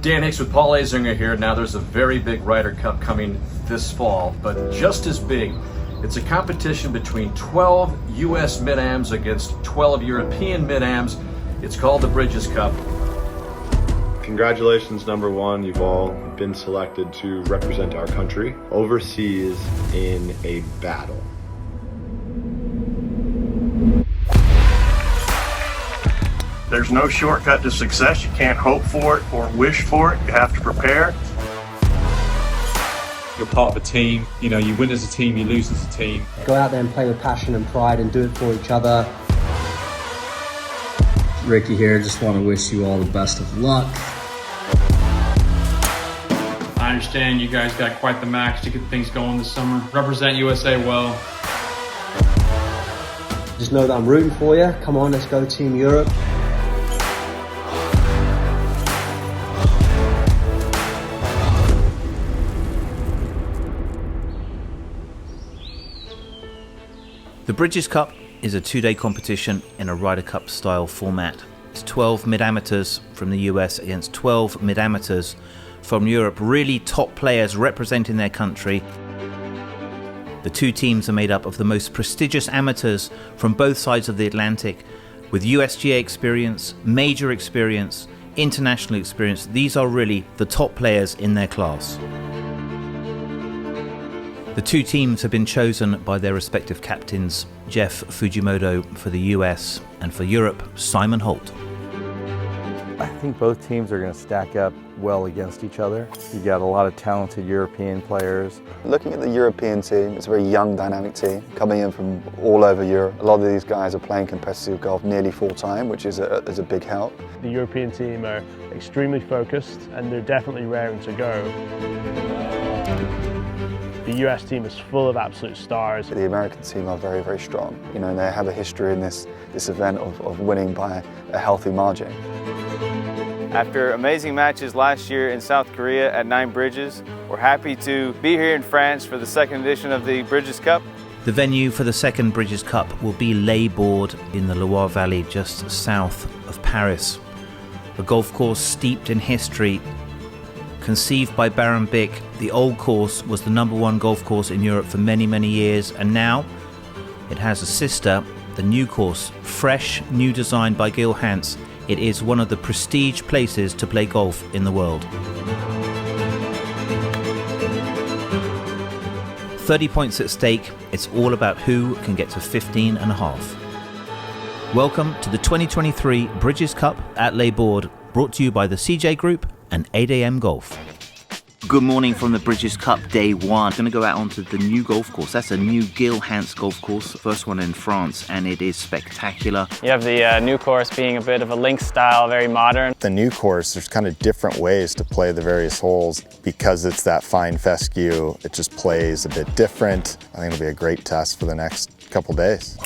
Dan Hicks with Paul Azinger here. Now there's a very big Ryder Cup coming this fall, but just as big. It's a competition between 12 U.S. mid-ams against 12 European mid-ams. It's called the Bridges Cup. Congratulations, number one. You've all been selected to represent our country overseas in a battle. There's no shortcut to success. You can't hope for it or wish for it. You have to prepare. You're part of a team. You know, you win as a team, you lose as a team. Go out there and play with passion and pride and do it for each other. Ricky here, just want to wish you all the best of luck. I understand you guys got quite the match to get things going this summer. Represent USA well. Just know that I'm rooting for you. Come on, let's go Team Europe. The Bridges Cup is a two-day competition in a Ryder Cup-style format. It's 12 mid-amateurs from the US against 12 mid-amateurs from Europe, really top players representing their country. The two teams are made up of the most prestigious amateurs from both sides of the Atlantic, with USGA experience, major experience, international experience. These are really the top players in their class. The two teams have been chosen by their respective captains, Jeff Fujimoto for the US and for Europe, Simon Holt. I think both teams are going to stack up well against each other. You got a lot of talented European players. Looking at the European team, it's a very young, dynamic team coming in from all over Europe. A lot of these guys are playing competitive golf nearly full-time, which is a big help. The European team are extremely focused and they're definitely raring to go. The US team is full of absolute stars. The American team are very, very strong. You know, they have a history in this event of winning by a healthy margin. After amazing matches last year in South Korea at 9 Bridges, we're happy to be here in France for the second edition of the Bridges Cup. The venue for the second Bridges Cup will be Les Bordes in the Loire Valley, just south of Paris. A golf course steeped in history. Conceived by Baron Bick, the old course was the #1 golf course in Europe for many, many years, and now it has a sister, the new course, fresh, new design by Gil Hanse. It is one of the prestige places to play golf in the world. 30 points at stake. It's all about who can get to 15 and a half. Welcome to the 2023 Bridges Cup at Les Bordes, brought to you by the CJ Group and 8am Golf. Good morning from the Bridges Cup day one. Going to go out onto the new golf course. That's a new Gil Hanse golf course, first one in France, and it is spectacular. You have the new course being a bit of a links style, very modern. The new course, there's kind of different ways to play the various holes because it's that fine fescue. It just plays a bit different. I think it'll be a great test for the next couple days.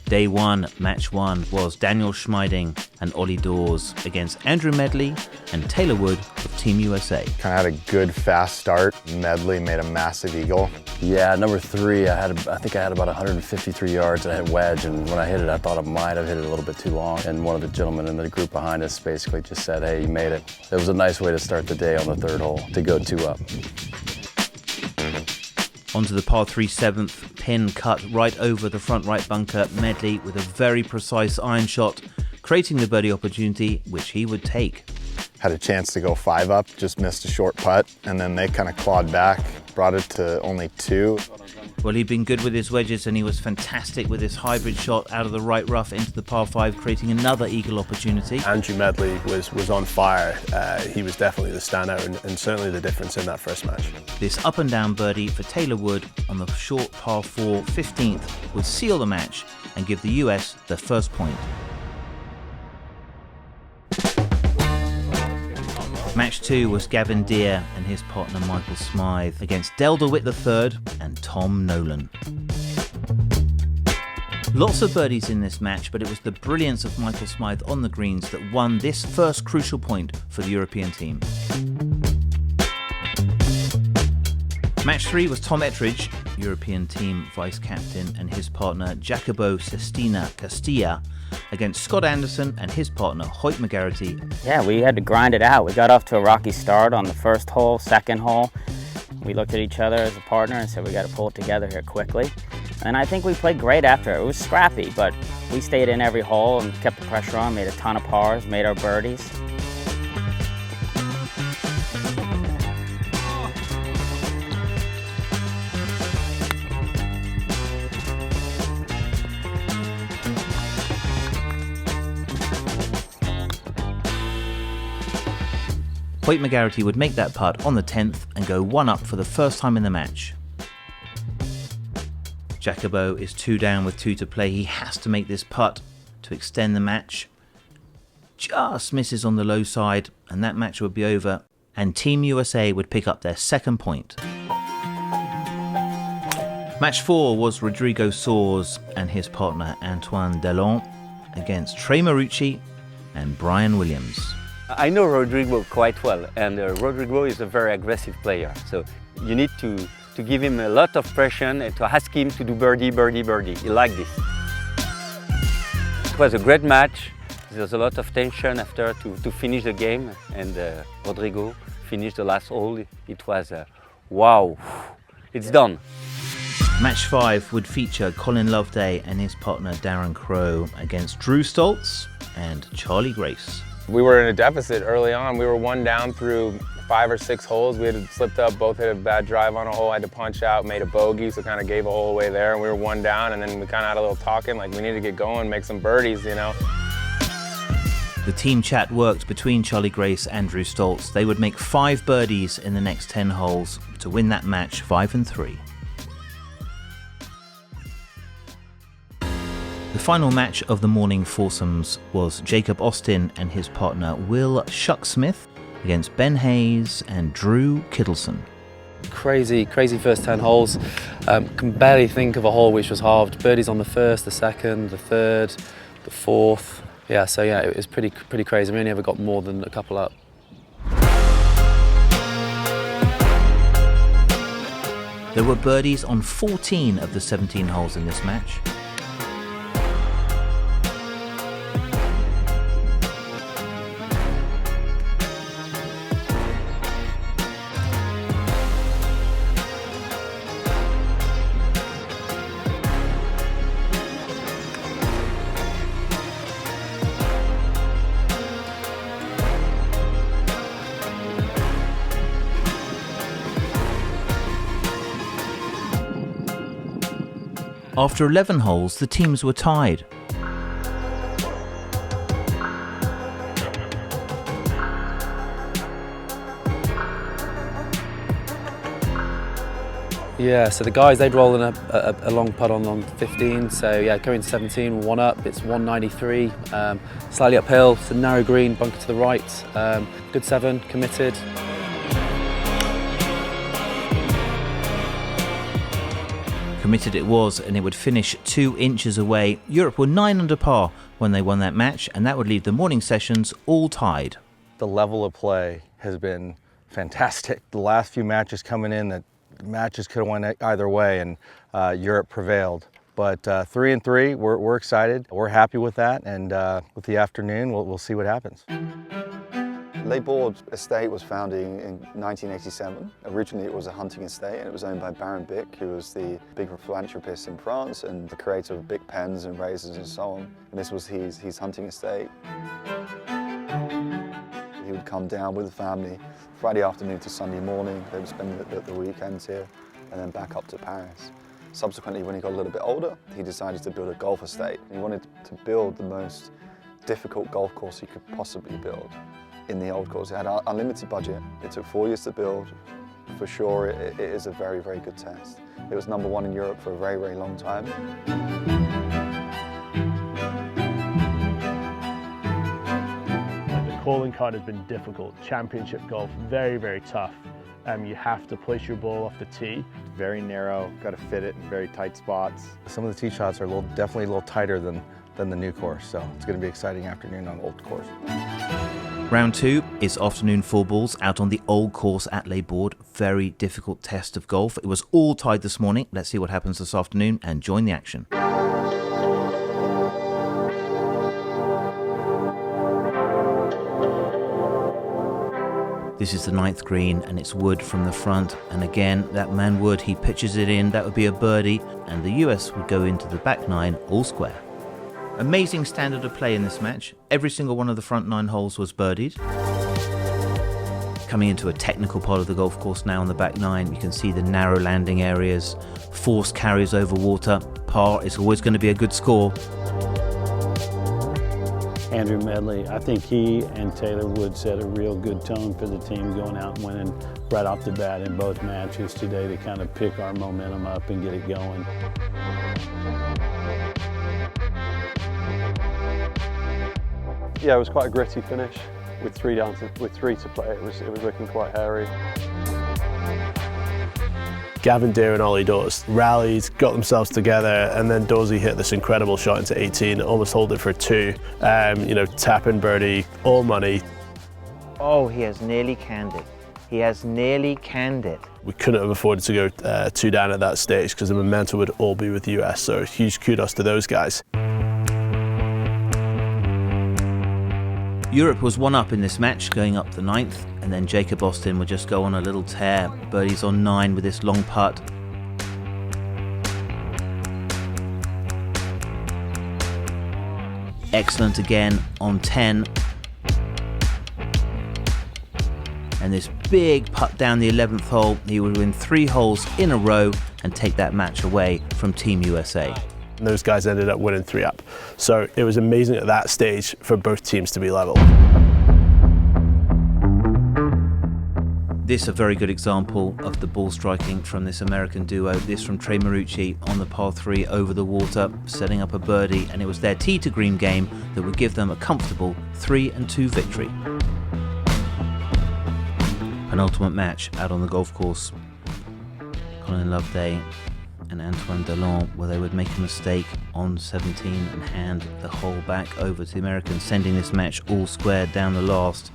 Day one, match one, was Daniel Schmeiding and Ollie Dawes against Andrew Medley and Taylor Wood of Team USA. Kind of had a good fast start. Medley made a massive eagle. Yeah, number 3, I think I had about 153 yards and I hit wedge, and when I hit it, I thought I might have hit it a little bit too long. And one of the gentlemen in the group behind us basically just said, hey, you made it. It was a nice way to start the day on the 3rd hole, to go 2 up. Onto the par 3 7th, pin cut right over the front right bunker. Medley with a very precise iron shot, creating the birdie opportunity, which he would take. Had a chance to go 5 up, just missed a short putt, and then they kind of clawed back, brought it to only 2. Well, he'd been good with his wedges, and he was fantastic with his hybrid shot out of the right rough into the par 5, creating another eagle opportunity. Andrew Medley was on fire. He was definitely the standout and certainly the difference in that first match. This up and down birdie for Taylor Wood on the short par 4 15th would seal the match and give the US their first point. Match 2 was Gavin Deere and his partner Michael Smythe against Del DeWitt III and Tom Nolan. Lots of birdies in this match, but it was the brilliance of Michael Smythe on the greens that won this first crucial point for the European team. Match 3 was Tom Ettridge, European team vice captain, and his partner Jacobo Sestina Castilla against Scott Anderson and his partner Hoyt McGarity. Yeah, we had to grind it out. We got off to a rocky start on the first hole, second hole. We looked at each other as a partner and said we got to pull it together here quickly. And I think we played great after it. It was scrappy, but we stayed in every hole and kept the pressure on, made a ton of pars, made our birdies. Hoyt McGarity would make that putt on the 10th and go 1 up for the first time in the match. Jacobo is 2 down with 2 to play. He has to make this putt to extend the match. Just misses on the low side and that match would be over and Team USA would pick up their second point. Match 4 was Rodrigo Soares and his partner Antoine Delon against Trey Marucci and Brian Williams. I know Rodrigo quite well, and Rodrigo is a very aggressive player. So you need to give him a lot of pressure and to ask him to do birdie, birdie, birdie. He liked this. It was a great match. There was a lot of tension after to finish the game, and Rodrigo finished the last hole. It was wow, it's done. Match 5 would feature Colin Loveday and his partner Darren Crowe against Drew Stoltz and Charlie Grace. We were in a deficit early on. We were 1 down through 5 or 6 holes. We had slipped up, both hit a bad drive on a hole, had to punch out, made a bogey, so kind of gave a hole away there. And we were 1 down, and then we kind of had a little talking, like we need to get going, make some birdies, you know. The team chat worked between Charlie Grace and Drew Stoltz. They would make 5 birdies in the next 10 holes to win that match 5-3. The final match of the morning foursomes was Jacob Austin and his partner Will Shucksmith against Ben Hayes and Drew Kittleson. Crazy first 10 holes. Can barely think of a hole which was halved. Birdies on the first, the second, the third, the fourth. Yeah, so yeah, it was pretty crazy. We only ever got more than a couple up. There were birdies on 14 of the 17 holes in this match. After 11 holes, the teams were tied. Yeah, so the guys, they'd roll in a long putt on 15, so yeah, going to 17, 1 up, it's 193, slightly uphill, it's a narrow green, bunker to the right, good 7, committed. Committed it was, and it would finish 2 inches away. Europe were 9 under par when they won that match, and that would leave the morning sessions all tied. The level of play has been fantastic. The last few matches coming in, the matches could have went either way, and Europe prevailed. But 3-3, we're excited. We're happy with that, and with the afternoon, we'll see what happens. Les Bordes estate was founded in 1987. Originally it was a hunting estate and it was owned by Baron Bick, who was the big philanthropist in France and the creator of Bic pens and razors and so on. And this was his hunting estate. He would come down with the family Friday afternoon to Sunday morning. They would spend the weekends here and then back up to Paris. Subsequently, when he got a little bit older, he decided to build a golf estate. He wanted to build the most difficult golf course he could possibly build. In the old course, it had an unlimited budget. It took 4 years to build. For sure, it is a very, very good test. It was #1 in Europe for a very, very long time. The calling card has been difficult. Championship golf, very, very tough. You have to place your ball off the tee. Very narrow, got to fit it in very tight spots. Some of the tee shots are definitely a little tighter than the new course, so it's going to be an exciting afternoon on old course. Round 2 is afternoon four balls out on the old course at Les Bordes. Very difficult test of golf. It was all tied this morning. Let's see what happens this afternoon and join the action. This is the 9th green, and it's Wood from the front, and again, that man Wood, he pitches it in, that would be a birdie, and the US would go into the back 9 all square. Amazing standard of play in this match. Every single one of the front 9 holes was birdied. Coming into a technical part of the golf course now on the back 9, you can see the narrow landing areas, forced carries over water, par is always going to be a good score. Andrew Medley, I think he and Taylor Wood set a real good tone for the team going out and winning right off the bat in both matches today to kind of pick our momentum up and get it going. Yeah, it was quite a gritty finish with 3 to play. It was looking quite hairy. Gavin Deere and Ollie Dawes rallied, got themselves together, and then Dawesy hit this incredible shot into 18, almost hold it for 2. You know, tap-in birdie, all money. Oh, he has nearly canned it. He has nearly canned it. We couldn't have afforded to go 2 down at that stage because the momentum would all be with the US, so huge kudos to those guys. Europe was 1 up in this match, going up the 9th, and then Jacob Austin would just go on a little tear. Birdie's on 9 with this long putt. Excellent again on 10. And this big putt down the 11th hole, he would win 3 holes in a row and take that match away from Team USA. And those guys ended up winning 3 up. So it was amazing at that stage for both teams to be level. This is a very good example of the ball striking from this American duo. This from Trey Marucci on the par 3 over the water, setting up a birdie, and it was their tee to green game that would give them a comfortable 3-2 victory. Penultimate match out on the golf course. Colin Loveday and Antoine Delon, where they would make a mistake on 17 and hand the hole back over to the Americans, sending this match all square down the last.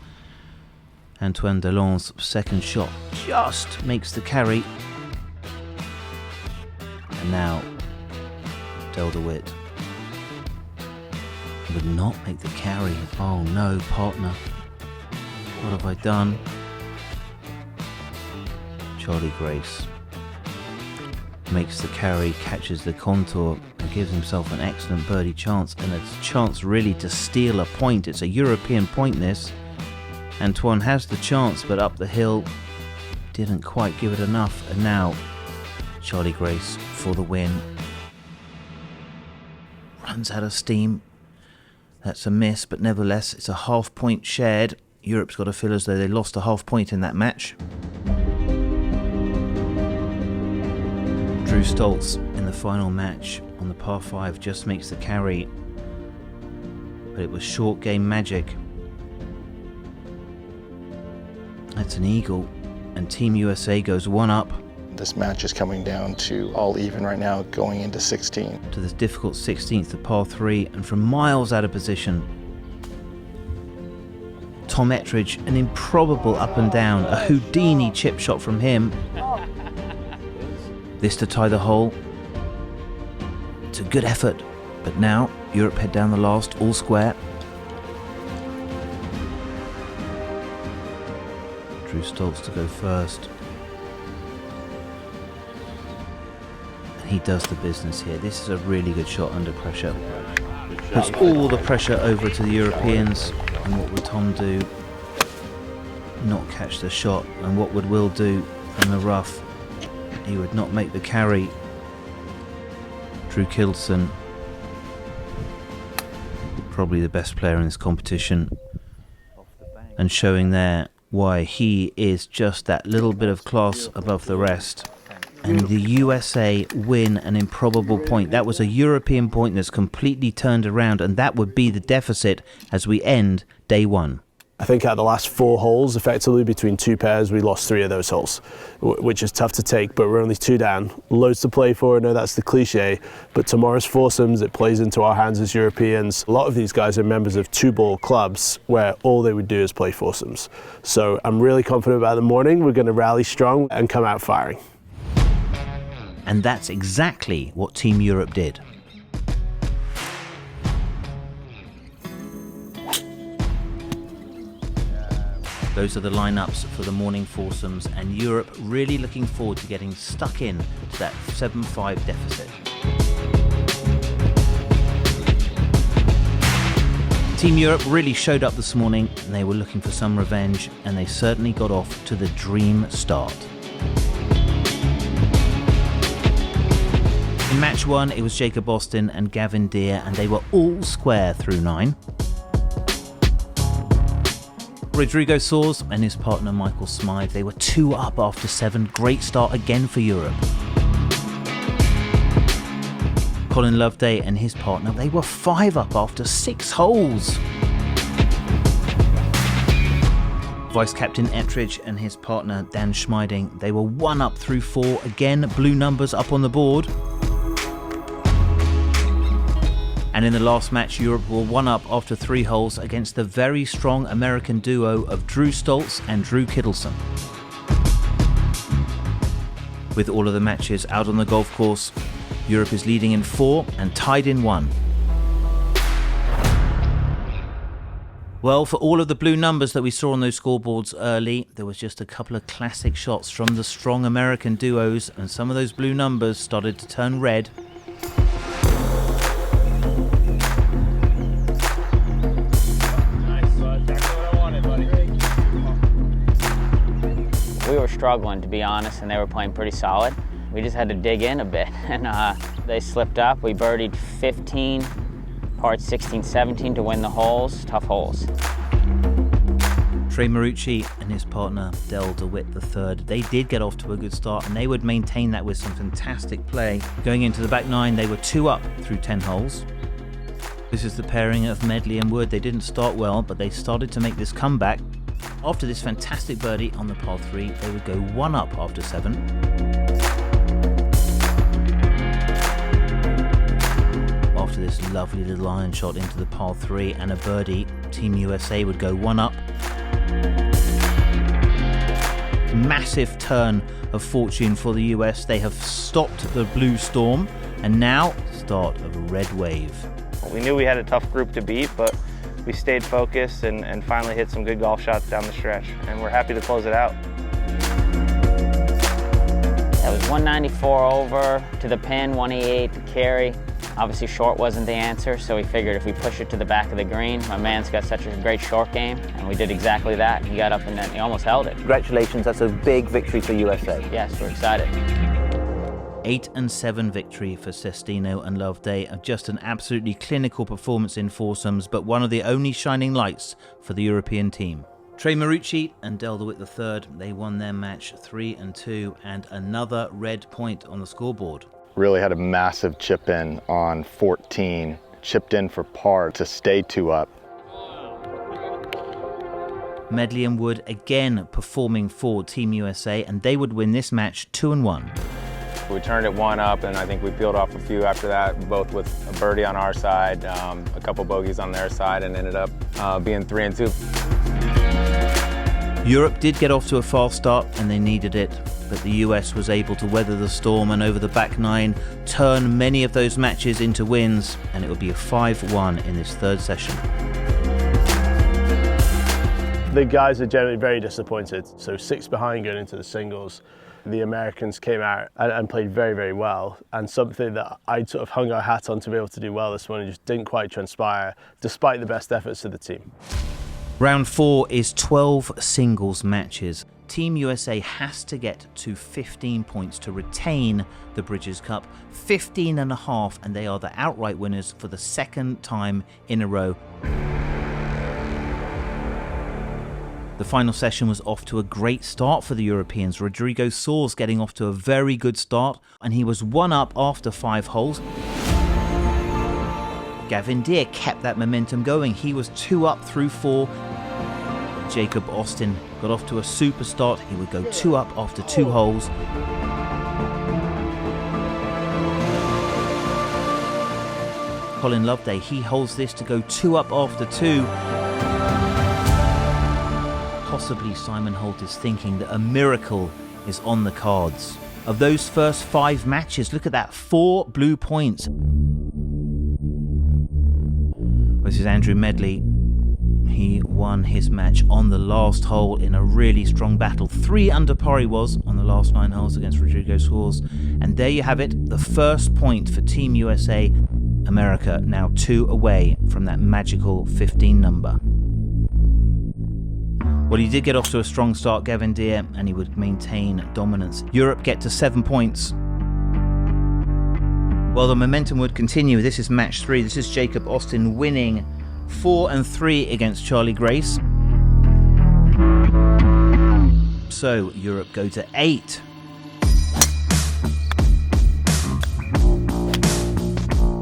Antoine Delon's second shot just makes the carry. And now, Del DeWitt would not make the carry. Oh no, partner. What have I done? Charlie Grace makes the carry, catches the contour, and gives himself an excellent birdie chance, and a chance really to steal a point. It's a European point, this. Antoine has the chance, but up the hill didn't quite give it enough, and now Charlie Grace for the win. Runs out of steam. That's a miss, but nevertheless it's a half point shared. Europe's got to feel as though they lost a half point in that match. Drew Stoltz in the final match on the par 5 just makes the carry, but it was short game magic. That's an eagle, and Team USA goes 1 up. This match is coming down to all even right now, going into 16. To this difficult 16th, the par 3, and from miles out of position, Tom Ettridge, an improbable up and down, a Houdini chip shot from him. This to tie the hole. It's a good effort, but now Europe head down the last, all square. Drew Stoltz to go first. And he does the business here. This is a really good shot under pressure. Puts all the pressure over to the Europeans. And what would Tom do? Not catch the shot. And what would Will do from the rough? He would not make the carry. Drew Kilson, probably the best player in this competition, and showing there why he is just that little bit of class above the rest. And the USA win an improbable point. That was a European point that's completely turned around, and that would be the deficit as we end day 1. I think at the last 4 holes, effectively between 2 pairs, we lost 3 of those holes, which is tough to take, but we're only 2 down. Loads to play for. I know that's the cliche, but tomorrow's foursomes, it plays into our hands as Europeans. A lot of these guys are members of 2-ball clubs where all they would do is play foursomes. So I'm really confident about the morning. We're going to rally strong and come out firing. And that's exactly what Team Europe did. Those are the lineups for the morning foursomes, and Europe really looking forward to getting stuck in to that 7-5 deficit. Team Europe really showed up this morning, and they were looking for some revenge, and they certainly got off to the dream start. In match 1, it was Jacob Austin and Gavin Deere, and they were all square through 9. Rodrigo Soares and his partner Michael Smythe, they were 2 up after 7. Great start again for Europe. Colin Loveday and his partner, they were 5 up after 6 holes. Vice-Captain Ettridge and his partner Dan Schmeiding, they were 1 up through 4. Again, blue numbers up on the board. And in the last match, Europe were 1 up after 3 holes against the very strong American duo of Drew Stoltz and Drew Kittleson. With all of the matches out on the golf course, Europe is leading in 4 and tied in 1. Well, for all of the blue numbers that we saw on those scoreboards early, there was just a couple of classic shots from the strong American duos, and some of those blue numbers started to turn red. We were struggling, to be honest, and they were playing pretty solid. We just had to dig in a bit, and they slipped up. We birdied 15, par 16, 17 to win the holes. Tough holes. Trey Marucci and his partner Del DeWitt III, they did get off to a good start, and they would maintain that with some fantastic play. Going into the back 9, they were 2 up through 10 holes. This is the pairing of Medley and Wood. They didn't start well, but they started to make this comeback. After this fantastic birdie on the par 3, they would go 1 up after 7. After this lovely little iron shot into the par 3 and a birdie, Team USA would go 1 up. Massive turn of fortune for the US. They have stopped the blue storm, and now start of a red wave. We knew we had a tough group to beat, but we stayed focused and finally hit some good golf shots down the stretch, and we're happy to close it out. That was 194 over to the pin, 188 to carry. Obviously short wasn't the answer, so we figured if we push it to the back of the green, my man's got such a great short game, and we did exactly that. He got up and then he almost held it. Congratulations, that's a big victory for USA. Yes, we're excited. 8 and 7 victory for Sestino and Loveday. Just an absolutely clinical performance in foursomes, but one of the only shining lights for the European team. Trey Marucci and Del DeWitt III, they won their match 3 and 2, and another red point on the scoreboard. Really had a massive chip in on 14, chipped in for par to stay 2 up. Medley and Wood again performing for Team USA, and they would win this match 2 and 1. We turned it 1 up, and I think we peeled off a few after that, both with a birdie on our side, a couple bogeys on their side, and ended up being 3 and 2. Europe did get off to a fast start, and they needed it, but the US was able to weather the storm and over the back 9 turn many of those matches into wins, and it would be a 5-1 in this 3rd session. The guys are generally very disappointed, so 6 behind going into the singles. The Americans came out and played very, very well, and something that I sort of hung our hat on to be able to do well this morning just didn't quite transpire, despite the best efforts of the team. Round 4 is 12 singles matches. Team USA has to get to 15 points to retain the Bridges Cup, 15.5, and they are the outright winners for the 2nd time in a row. The final session was off to a great start for the Europeans. Rodrigo Soares getting off to a very good start, and he was 1 up after 5 holes. Gavin Deere kept that momentum going. He was 2 up through 4. Jacob Austin got off to a super start. He would go 2 up after 2 holes. Colin Loveday, he holds this to go 2 up after 2. Possibly Simon Holt is thinking that a miracle is on the cards. Of those first 5 matches, look at that, 4 blue points. This is Andrew Medley. He won his match on the last hole in a really strong battle. 3 under par he was on the last 9 holes against Rodrigo Suárez. And there you have it, the first point for Team USA. America now 2 away from that magical 15 number. Well, he did get off to a strong start, Gavin Deere, and he would maintain dominance. Europe get to 7 points. Well, the momentum would continue. This is match 3. This is Jacob Austin winning 4 and 3 against Charlie Grace. So Europe go to 8.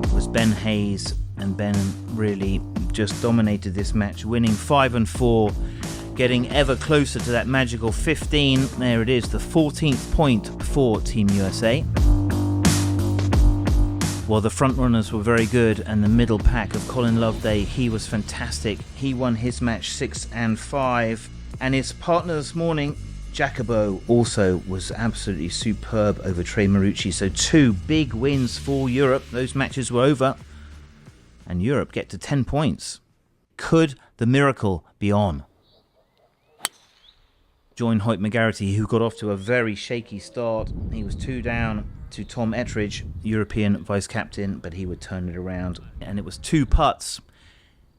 It was Ben Hayes, and Ben really just dominated this match, winning 5 and 4, getting ever closer to that magical 15. There it is, the 14th point for Team USA. Well, the front runners were very good, and the middle pack of Colin Loveday, he was fantastic. He won his match 6 and 5, and his partner this morning, Jacobo, also was absolutely superb over Trey Marucci. So 2 big wins for Europe. Those matches were over, and Europe get to 10 points. Could the miracle be on? Join Hoyt McGarity, who got off to a very shaky start. He was 2 down to Tom Ettridge, European vice-captain, but he would turn it around. And it was 2 putts,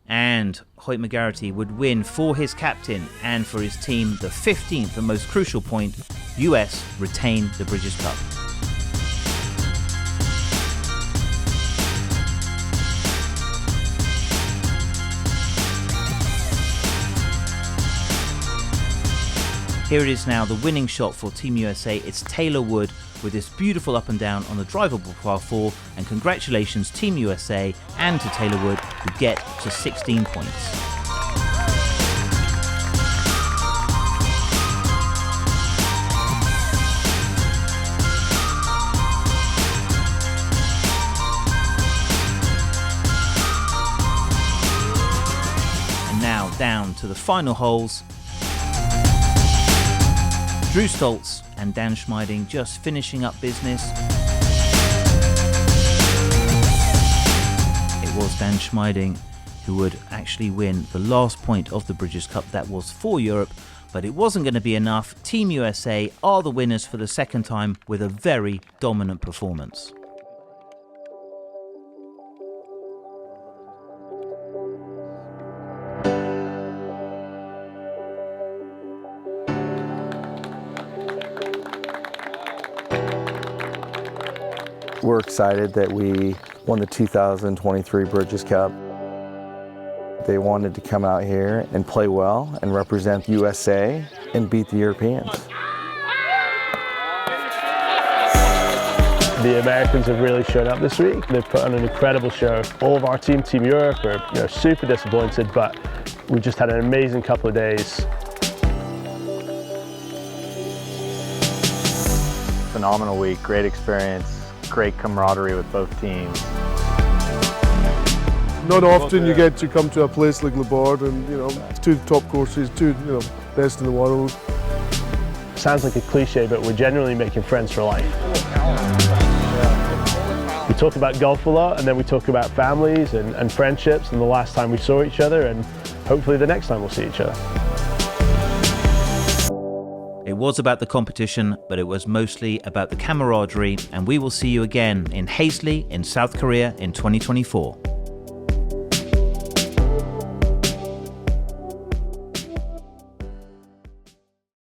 and Hoyt McGarity would win for his captain and for his team the 15th, the most crucial point. US retain the British Cup. Here it is now, the winning shot for Team USA. It's Taylor Wood with this beautiful up and down on the drivable par 4. And congratulations Team USA and to Taylor Wood, who get to 16 points. And now down to the final holes. Drew Stoltz and Dan Schmeiding just finishing up business. It was Dan Schmeiding who would actually win the last point of the British Cup. That was for Europe, but it wasn't going to be enough. Team USA are the winners for the second time with a very dominant performance. We're excited that we won the 2023 Bridges Cup. They wanted to come out here and play well and represent USA and beat the Europeans. The Americans have really shown up this week. They've put on an incredible show. All of our team, Team Europe, are super disappointed, but we just had an amazing couple of days. Phenomenal week, great experience. Great camaraderie with both teams. Not often you get to come to a place like Les Bordes and, it's 2 top courses, 2, best in the world. Sounds like a cliche, but we're generally making friends for life. We talk about golf a lot, and then we talk about families and friendships and the last time we saw each other, and hopefully the next time we'll see each other. It was about the competition, but it was mostly about the camaraderie, and we will see you again in Hazley in South Korea in 2024.